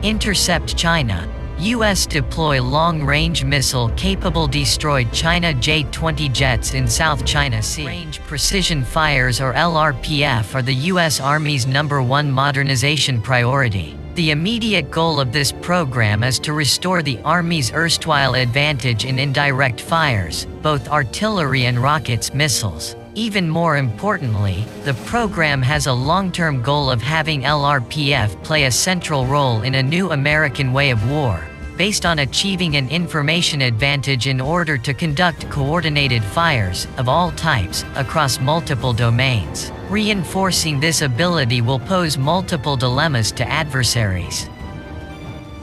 Intercept China. U.S. deploy long-range missile-capable destroyed China J-20 jets in South China Sea. Range Precision Fires or LRPF are the U.S. Army's #1 modernization priority. The immediate goal of this program is to restore the Army's erstwhile advantage in indirect fires, both artillery and rockets missiles. Even more importantly, the program has a long-term goal of having LRPF play a central role in a new American way of war, based on achieving an information advantage in order to conduct coordinated fires, of all types, across multiple domains. Reinforcing this ability will pose multiple dilemmas to adversaries.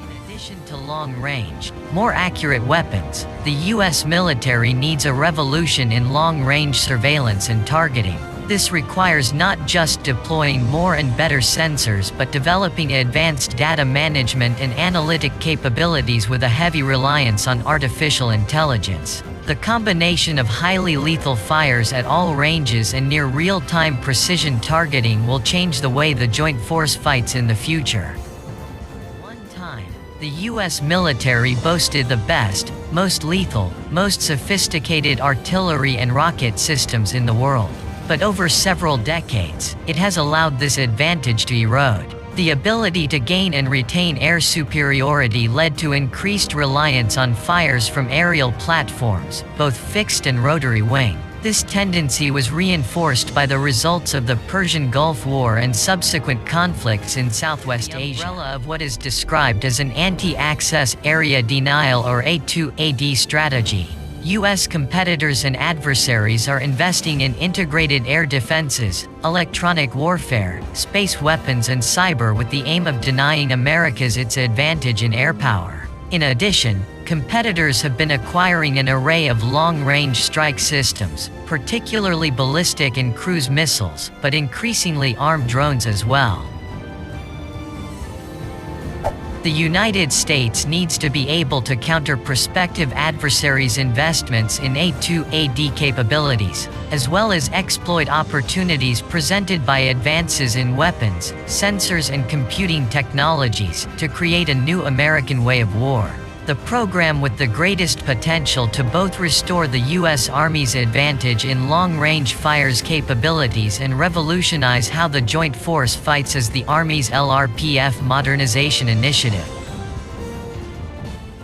In addition to long-range, more accurate weapons, the U.S. military needs a revolution in long-range surveillance and targeting. This requires not just deploying more and better sensors but developing advanced data management and analytic capabilities with a heavy reliance on artificial intelligence. The combination of highly lethal fires at all ranges and near real-time precision targeting will change the way the joint force fights in the future. The U.S. military boasted the best, most lethal, most sophisticated artillery and rocket systems in the world. But over several decades, it has allowed this advantage to erode. The ability to gain and retain air superiority led to increased reliance on fires from aerial platforms, both fixed and rotary wing. This tendency was reinforced by the results of the Persian Gulf War and subsequent conflicts in Southwest Asia. The umbrella of what is described as an anti-access area denial or A2AD strategy. U.S. competitors and adversaries are investing in integrated air defenses, electronic warfare, space weapons and cyber with the aim of denying America's its advantage in air power. In addition, competitors have been acquiring an array of long-range strike systems, particularly ballistic and cruise missiles, but increasingly armed drones as well. The United States needs to be able to counter prospective adversaries' investments in A2AD capabilities, as well as exploit opportunities presented by advances in weapons, sensors and computing technologies to create a new American way of war. The program with the greatest potential to both restore the U.S. Army's advantage in long-range fires capabilities and revolutionize how the joint force fights is the Army's LRPF modernization initiative.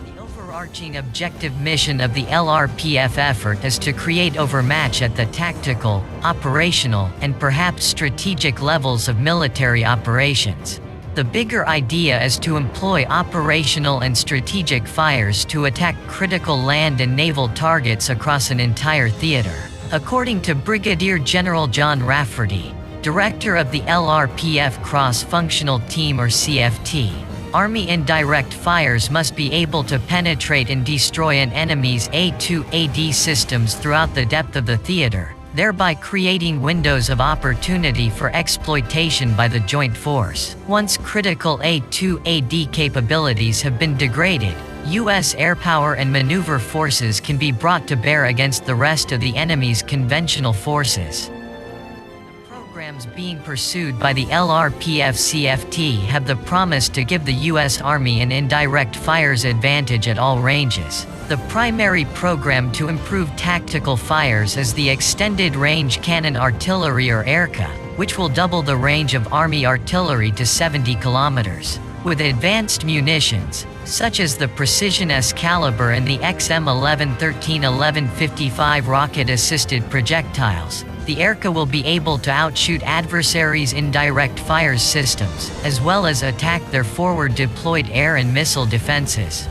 The overarching objective mission of the LRPF effort is to create overmatch at the tactical, operational, and perhaps strategic levels of military operations. The bigger idea is to employ operational and strategic fires to attack critical land and naval targets across an entire theater. According to Brigadier General John Rafferty, director of the LRPF Cross-Functional Team or CFT, Army indirect fires must be able to penetrate and destroy an enemy's A2AD systems throughout the depth of the theater, thereby creating windows of opportunity for exploitation by the joint force. Once critical A2AD capabilities have been degraded, U.S. air power and maneuver forces can be brought to bear against the rest of the enemy's conventional forces. The programs being pursued by the LRPF-CFT have the promise to give the U.S. Army an indirect fires advantage at all ranges. The primary program to improve tactical fires is the Extended Range Cannon Artillery or ERCA, which will double the range of Army artillery to 70 kilometers. With advanced munitions, such as the Precision S-Caliber and the XM11-13-1155 rocket-assisted projectiles, the ERCA will be able to outshoot adversaries' indirect fires systems, as well as attack their forward-deployed air and missile defenses.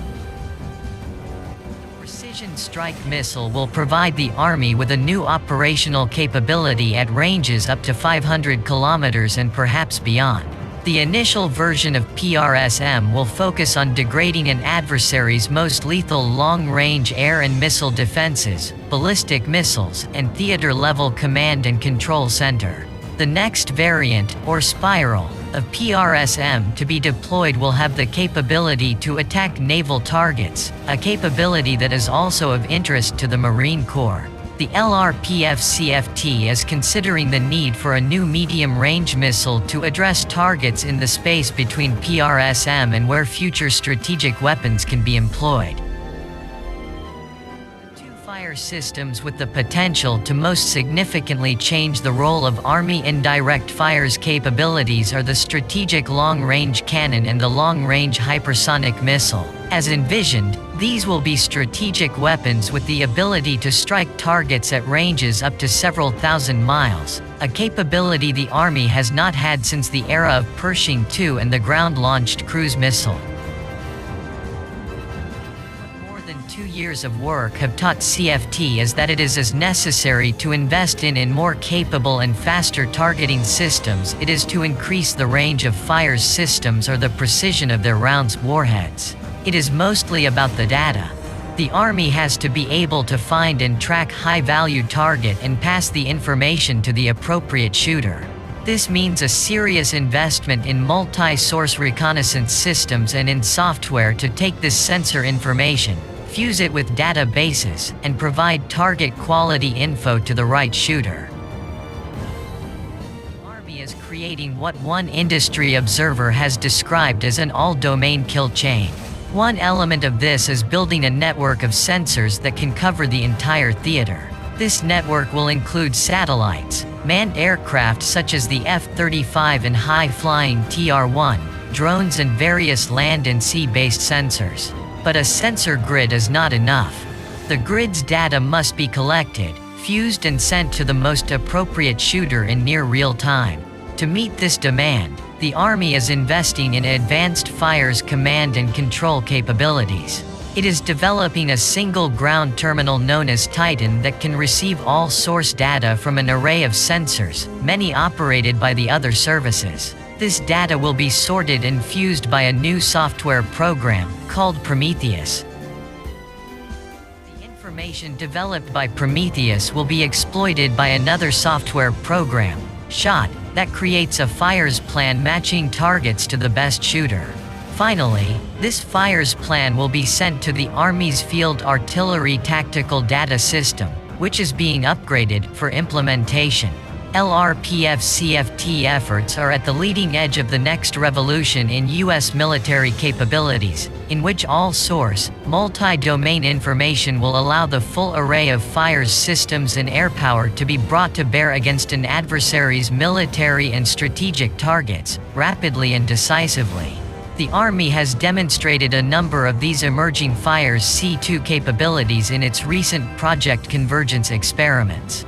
Strike missile will provide the Army with a new operational capability at ranges up to 500 kilometers and perhaps beyond. The initial version of PRSM will focus on degrading an adversary's most lethal long-range air and missile defenses, ballistic missiles, and theater-level command and control center. The next variant, or spiral, of PRSM to be deployed will have the capability to attack naval targets, a capability that is also of interest to the Marine Corps. The LRPF-CFT is considering the need for a new medium-range missile to address targets in the space between PRSM and where future strategic weapons can be employed. Two fire systems with the potential to most significantly change the role of Army indirect fire's capabilities are the Strategic Long-Range Cannon and the Long-Range Hypersonic Missile. As envisioned, these will be strategic weapons with the ability to strike targets at ranges up to several thousand miles, a capability the Army has not had since the era of Pershing II and the ground-launched cruise missile. More than 2 years of work have taught CFT is that it is as necessary to invest in more capable and faster targeting systems it is to increase the range of fire's systems or the precision of their rounds' warheads. It is mostly about the data. The Army has to be able to find and track high-value target and pass the information to the appropriate shooter. This means a serious investment in multi-source reconnaissance systems and in software to take this sensor information, fuse it with databases, and provide target-quality info to the right shooter. The Army is creating what one industry observer has described as an all-domain kill chain. One element of this is building a network of sensors that can cover the entire theater. This network will include satellites, manned aircraft such as the F-35 and high-flying TR-1, drones and various land and sea-based sensors. But a sensor grid is not enough. The grid's data must be collected, fused and sent to the most appropriate shooter in near real time. To meet this demand, the Army is investing in advanced fire's command and control capabilities. It is developing a single ground terminal known as Titan that can receive all source data from an array of sensors, many operated by the other services. This data will be sorted and fused by a new software program called Prometheus. The information developed by Prometheus will be exploited by another software program, SHOT, that creates a fire's plan matching targets to the best shooter. Finally, this fire's plan will be sent to the Army's Field Artillery Tactical Data System, which is being upgraded for implementation. LRPF-CFT efforts are at the leading edge of the next revolution in U.S. military capabilities, in which all-source, multi-domain information will allow the full array of fire's systems and air power to be brought to bear against an adversary's military and strategic targets, rapidly and decisively. The Army has demonstrated a number of these emerging fire's C2 capabilities in its recent Project Convergence experiments.